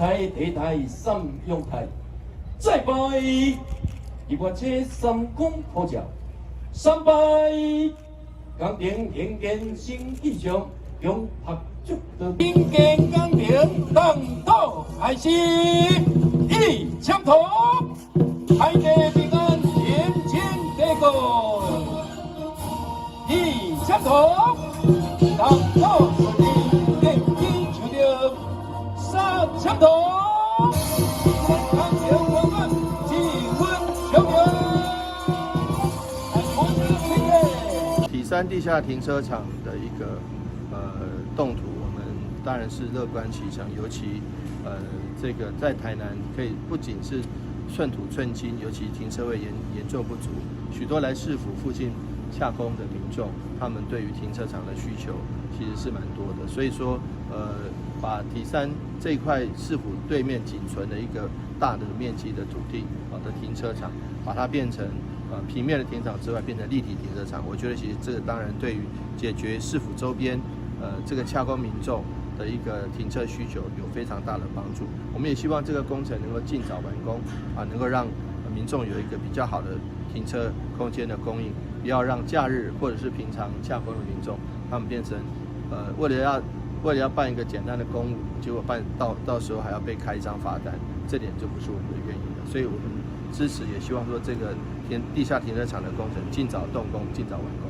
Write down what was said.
台地台三阳台，再拜一我这三公破教，三拜钢铁天建新气象，用拍足的民间钢铁当道开始，一枪头，海地平安天前地高，一枪头，当道顺利，天机求得三枪头，钢铁我们气温球员。体三地下停车场的一个动图，我们当然是乐观其成，尤其这个在台南可以不仅是寸土寸金，尤其停车位严重不足，许多来市府附近洽公的民众，他们对于停车场的需求其实是蛮多的，所以说把体三这一块市府对面仅存的一个大的面积的土地的停车场，把它变成平面的停车场之外，变成立体停车场，我觉得其实这个当然对于解决市府周边这个洽公民众的一个停车需求有非常大的帮助。我们也希望这个工程能够尽早完工能够让民众有一个比较好的停车空间的供应，不要让假日或者是平常洽公的民众他们变成为了要办一个简单的公务，结果到时候还要被开一张罚单，这点就不是我们的愿意的。所以我们支持，也希望说这个地下停车场的工程尽早动工，尽早完工。